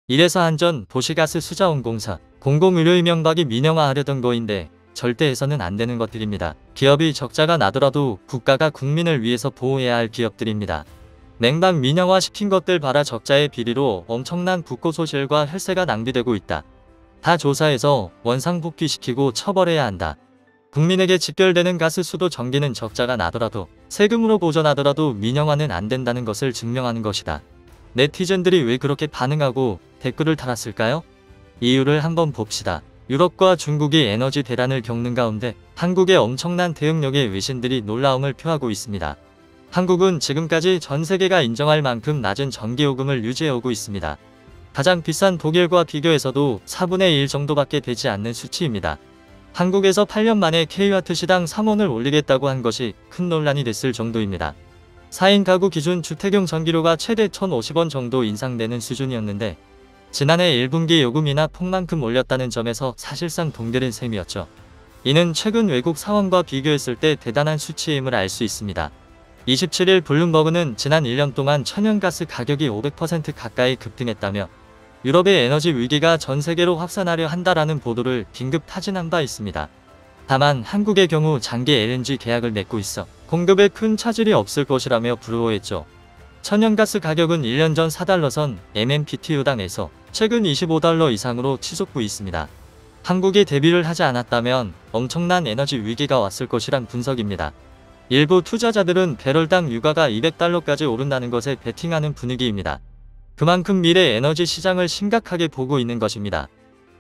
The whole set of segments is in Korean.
이래서 한전, 도시가스, 수자원공사, 공공의료의 명박이 민영화하려던 거인데 절대 해서는 안 되는 것들입니다. 기업이 적자가 나더라도 국가가 국민을 위해서 보호해야 할 기업들입니다. 냉방 민영화 시킨 것들 봐라. 적자의 비리로 엄청난 국고소실과 혈세가 낭비되고 있다. 다 조사해서 원상복귀시키고 처벌해야 한다. 국민에게 직결되는 가스, 수도, 전기는 적자가 나더라도 세금으로 보전하더라도 민영화는 안 된다는 것을 증명하는 것이다. 네티즌들이 왜 그렇게 반응하고 댓글을 달았을까요? 이유를 한번 봅시다. 유럽과 중국이 에너지 대란을 겪는 가운데 한국의 엄청난 대응력에 외신들이 놀라움을 표하고 있습니다. 한국은 지금까지 전 세계가 인정할 만큼 낮은 전기요금을 유지해오고 있습니다. 가장 비싼 독일과 비교해서도 4분의 1 정도밖에 되지 않는 수치입니다. 한국에서 8년 만에 kW 시당 3원을 올리겠다고 한 것이 큰 논란이 됐을 정도입니다. 4인 가구 기준 주택용 전기료가 최대 1,050원 정도 인상되는 수준이었는데 지난해 1분기 요금이나 폭만큼 올렸다는 점에서 사실상 동결인 셈이었죠. 이는 최근 외국 상황과 비교했을 때 대단한 수치임을 알 수 있습니다. 27일 블룸버그는 지난 1년 동안 천연가스 가격이 500% 가까이 급등했다며 유럽의 에너지 위기가 전 세계로 확산하려 한다라는 보도를 긴급 타진한 바 있습니다. 다만 한국의 경우 장기 LNG 계약을 맺고 있어 공급에 큰 차질이 없을 것이라며 불호했죠. 천연가스 가격은 1년 전 4달러선 MMBTU당에서 최근 25달러 이상으로 치솟고 있습니다. 한국이 대비를 하지 않았다면 엄청난 에너지 위기가 왔을 것이란 분석입니다. 일부 투자자들은 배럴당 유가가 200달러까지 오른다는 것에 베팅하는 분위기입니다. 그만큼 미래 에너지 시장을 심각하게 보고 있는 것입니다.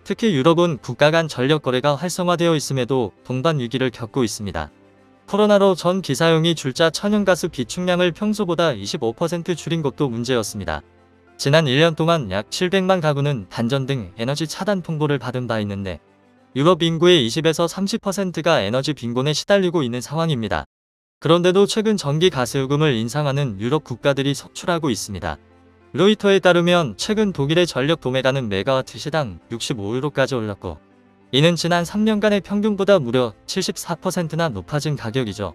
특히 유럽은 국가 간 전력 거래가 활성화되어 있음에도 동반 위기를 겪고 있습니다. 코로나로 전 기사용이 줄자 천연가스 비축량을 평소보다 25% 줄인 것도 문제였습니다. 지난 1년 동안 약 700만 가구는 단전 등 에너지 차단 통보를 받은 바 있는데 유럽 인구의 20에서 30%가 에너지 빈곤에 시달리고 있는 상황입니다. 그런데도 최근 전기 가스 요금을 인상하는 유럽 국가들이 속출하고 있습니다. 로이터에 따르면 최근 독일의 전력 도매가는 메가와트 시당 65유로까지 올랐고 이는 지난 3년간의 평균보다 무려 74%나 높아진 가격이죠.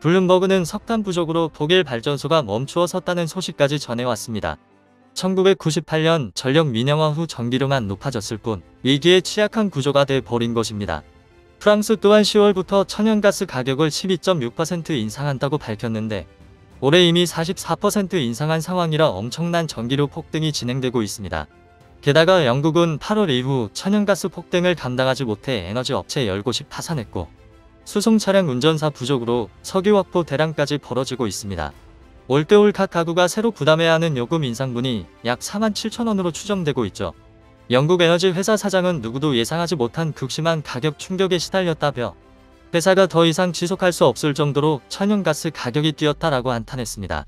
블룸버그는 석탄 부족으로 독일 발전소가 멈추어 섰다는 소식까지 전해왔습니다. 1998년 전력 민영화 후 전기료만 높아졌을 뿐 위기에 취약한 구조가 돼 버린 것입니다. 프랑스 또한 10월부터 천연가스 가격을 12.6% 인상한다고 밝혔는데 올해 이미 44% 인상한 상황이라 엄청난 전기료 폭등이 진행되고 있습니다. 게다가 영국은 8월 이후 천연가스 폭등을 감당하지 못해 에너지 업체 10곳이 파산했고 수송 차량 운전사 부족으로 석유 확보 대란까지 벌어지고 있습니다. 올겨울 각 가구가 새로 부담해야 하는 요금 인상분이 약 47,000원으로 추정되고 있죠. 영국 에너지 회사 사장은 누구도 예상하지 못한 극심한 가격 충격에 시달렸다며 회사가 더 이상 지속할 수 없을 정도로 천연가스 가격이 뛰었다라고 한탄했습니다.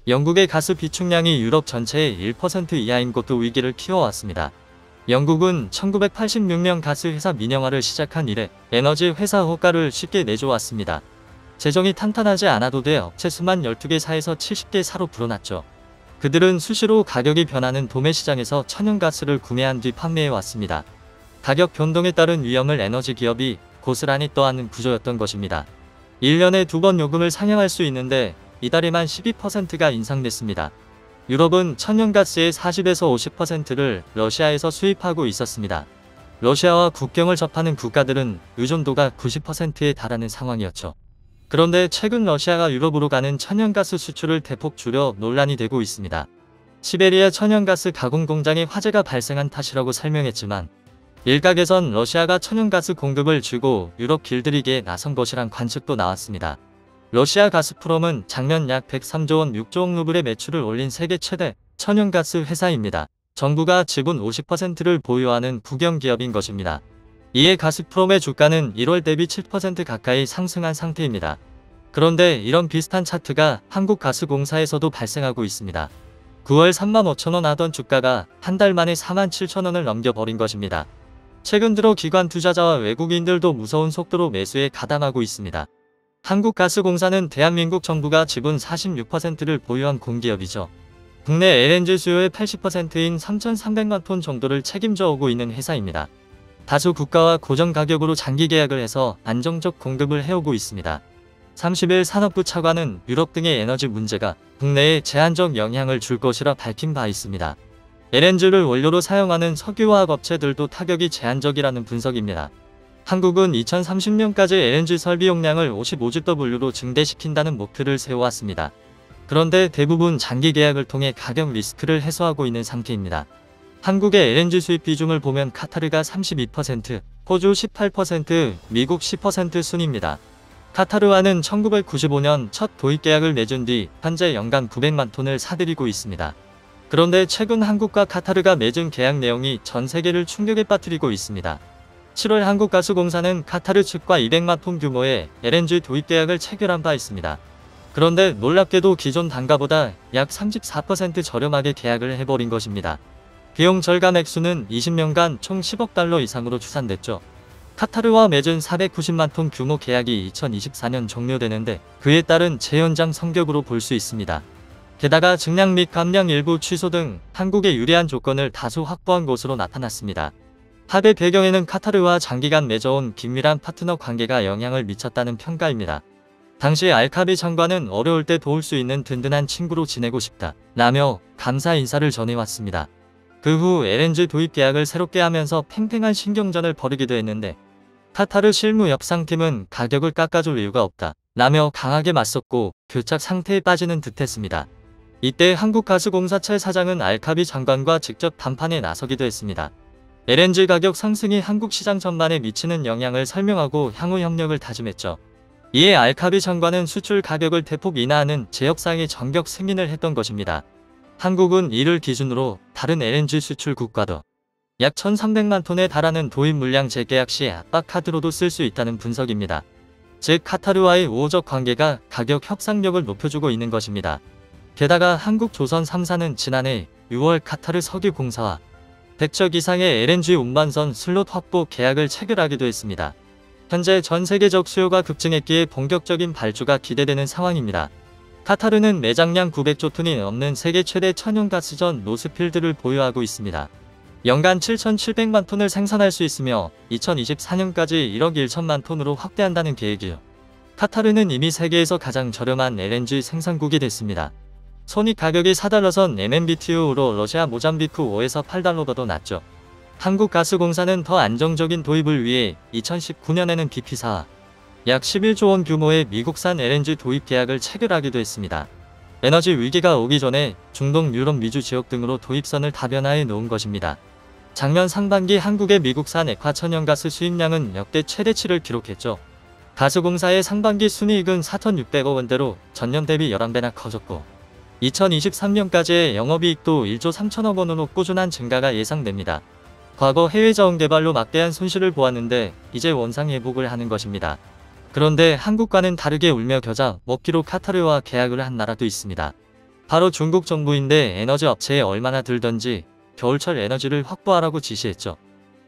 영국의 가스 비축량이 유럽 전체의 1% 이하인 것도 위기를 키워왔습니다. 영국은 1986년 가스 회사 민영화를 시작한 이래 에너지 회사 호가를 쉽게 내줘왔습니다. 재정이 탄탄하지 않아도 돼 업체 수만 12개사에서 70개사로 불어났죠. 그들은 수시로 가격이 변하는 도매시장에서 천연가스를 구매한 뒤 판매해왔습니다. 가격 변동에 따른 위험을 에너지 기업이 고스란히 떠안는 구조였던 것입니다. 1년에 2번 요금을 상향할 수 있는데 이달에만 12%가 인상됐습니다. 유럽은 천연가스의 40에서 50%를 러시아에서 수입하고 있었습니다. 러시아와 국경을 접하는 국가들은 의존도가 90%에 달하는 상황이었죠. 그런데 최근 러시아가 유럽으로 가는 천연가스 수출을 대폭 줄여 논란이 되고 있습니다. 시베리아 천연가스 가공 공장에 화재가 발생한 탓이라고 설명했지만 일각에선 러시아가 천연가스 공급을 줄고 유럽 길들이기에 나선 것이란 관측도 나왔습니다. 러시아 가스프롬은 작년 약 103조 원 6조억 루블의 매출을 올린 세계 최대 천연가스 회사입니다. 정부가 지분 50%를 보유하는 국영기업인 것입니다. 이에 가스프롬의 주가는 1월 대비 7% 가까이 상승한 상태입니다. 그런데 이런 비슷한 차트가 한국가스공사에서도 발생하고 있습니다. 9월 35,000원 하던 주가가 한 달 만에 47,000원을 넘겨버린 것입니다. 최근 들어 기관 투자자와 외국인들도 무서운 속도로 매수에 가담하고 있습니다. 한국가스공사는 대한민국 정부가 지분 46%를 보유한 공기업이죠. 국내 LNG 수요의 80%인 3,300만 톤 정도를 책임져 오고 있는 회사입니다. 다수 국가와 고정 가격으로 장기 계약을 해서 안정적 공급을 해오고 있습니다. 30일 산업부 차관은 유럽 등의 에너지 문제가 국내에 제한적 영향을 줄 것이라 밝힌 바 있습니다. LNG를 원료로 사용하는 석유화학 업체들도 타격이 제한적이라는 분석입니다. 한국은 2030년까지 LNG 설비 용량을 55GW로 증대시킨다는 목표를 세워왔습니다. 그런데 대부분 장기 계약을 통해 가격 리스크를 해소하고 있는 상태입니다. 한국의 LNG 수입 비중을 보면 카타르가 32%, 호주 18%, 미국 10% 순입니다. 카타르와는 1995년 첫 도입 계약을 맺은 뒤 현재 연간 900만 톤을 사들이고 있습니다. 그런데 최근 한국과 카타르가 맺은 계약 내용이 전 세계를 충격에 빠뜨리고 있습니다. 7월 한국가스공사는 카타르 측과 200만 톤 규모의 LNG 도입 계약을 체결한 바 있습니다. 그런데 놀랍게도 기존 단가보다 약 34% 저렴하게 계약을 해버린 것입니다. 비용 절감 액수는 20년간 총 10억 달러 이상으로 추산됐죠. 카타르와 맺은 490만 톤 규모 계약이 2024년 종료되는데 그에 따른 재연장 성격으로 볼 수 있습니다. 게다가 증량 및 감량 일부 취소 등 한국에 유리한 조건을 다수 확보한 것으로 나타났습니다. 합의 배경에는 카타르와 장기간 맺어온 긴밀한 파트너 관계가 영향을 미쳤다는 평가입니다. 당시 알카비 장관은 어려울 때 도울 수 있는 든든한 친구로 지내고 싶다 라며 감사 인사를 전해왔습니다. 그 후 LNG 도입 계약을 새롭게 하면서 팽팽한 신경전을 벌이기도 했는데 카타르 실무 협상팀은 가격을 깎아줄 이유가 없다 라며 강하게 맞섰고 교착 상태에 빠지는 듯했습니다. 이때 한국가스공사체 사장은 알카비 장관과 직접談判에 나서기도 했습니다. LNG 가격 상승이 한국 시장 전반에 미치는 영향을 설명하고 향후 협력을 다짐했죠. 이에 알카비 장관은 수출 가격을 대폭 인하하는 제협상의 전격 승인을 했던 것입니다. 한국은 이를 기준으로 다른 LNG 수출 국가도 약 1300만 톤에 달하는 도입 물량 재계약 시 압박 카드로도 쓸 수 있다는 분석입니다. 즉 카타르와의 우호적 관계가 가격 협상력을 높여주고 있는 것입니다. 게다가 한국조선 3사는 지난해 6월 카타르 석유공사와 100척 이상의 LNG 운반선 슬롯 확보 계약을 체결하기도 했습니다. 현재 전 세계적 수요가 급증했기에 본격적인 발주가 기대되는 상황입니다. 카타르는 매장량 900조 톤이 넘는 세계 최대 천연가스전 노스필드를 보유하고 있습니다. 연간 7,700만 톤을 생산할 수 있으며 2024년까지 1억 1천만 톤으로 확대한다는 계획이요. 카타르는 이미 세계에서 가장 저렴한 LNG 생산국이 됐습니다. 손익 가격이 4달러선 MMBTU로 러시아 모잠비크 5에서 8달러보다 낮죠. 한국가스공사는 더 안정적인 도입을 위해 2019년에는 BP사와 약 11조 원 규모의 미국산 LNG 도입 계약을 체결하기도 했습니다. 에너지 위기가 오기 전에 중동, 유럽, 미주 지역 등으로 도입선을 다변화해 놓은 것입니다. 작년 상반기 한국의 미국산 액화천연가스 수입량은 역대 최대치를 기록했죠. 가스공사의 상반기 순이익은 4,600억 원대로 전년 대비 11배나 커졌고 2023년까지의 영업이익도 1조 3천억 원으로 꾸준한 증가가 예상됩니다. 과거 해외 자원 개발로 막대한 손실을 보았는데 이제 원상 회복을 하는 것입니다. 그런데 한국과는 다르게 울며 겨자 먹기로 카타르와 계약을 한 나라도 있습니다. 바로 중국 정부인데 에너지 업체에 얼마나 들던지 겨울철 에너지를 확보하라고 지시했죠.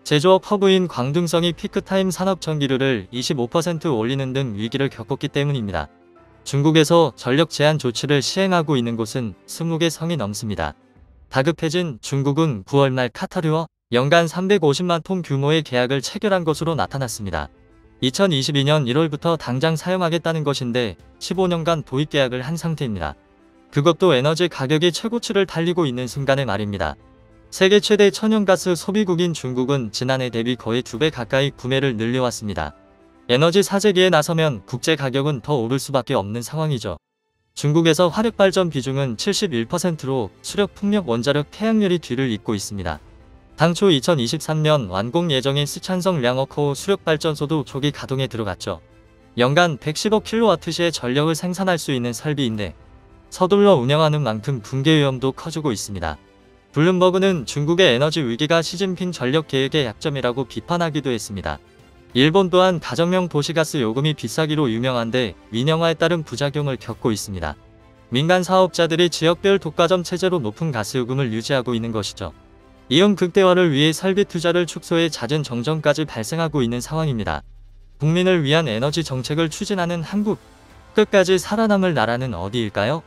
제조업 허브인 광둥성이 피크타임 산업 전기료를 25% 올리는 등 위기를 겪었기 때문입니다. 중국에서 전력 제한 조치를 시행하고 있는 곳은 20개 성이 넘습니다. 다급해진 중국은 9월 말 카타르와 연간 350만 톤 규모의 계약을 체결한 것으로 나타났습니다. 2022년 1월부터 당장 사용하겠다는 것인데 15년간 도입 계약을 한 상태입니다. 그것도 에너지 가격이 최고치를 달리고 있는 순간에 말입니다. 세계 최대 천연가스 소비국인 중국은 지난해 대비 거의 2배 가까이 구매를 늘려왔습니다. 에너지 사재기에 나서면 국제 가격은 더 오를 수밖에 없는 상황이죠. 중국에서 화력발전 비중은 71%로 수력, 풍력, 원자력, 태양열이 뒤를 잇고 있습니다. 당초 2023년 완공 예정인 스촨성 량어코우 수력발전소도 조기 가동에 들어갔죠. 연간 115kWh의 전력을 생산할 수 있는 설비인데 서둘러 운영하는 만큼 붕괴 위험도 커지고 있습니다. 블룸버그는 중국의 에너지 위기가 시진핑 전력 계획의 약점이라고 비판하기도 했습니다. 일본 또한 가정용 도시가스 요금이 비싸기로 유명한데 민영화에 따른 부작용을 겪고 있습니다. 민간 사업자들이 지역별 독과점 체제로 높은 가스 요금을 유지하고 있는 것이죠. 이용 극대화를 위해 설비 투자를 축소해 잦은 정전까지 발생하고 있는 상황입니다. 국민을 위한 에너지 정책을 추진하는 한국, 끝까지 살아남을 나라는 어디일까요?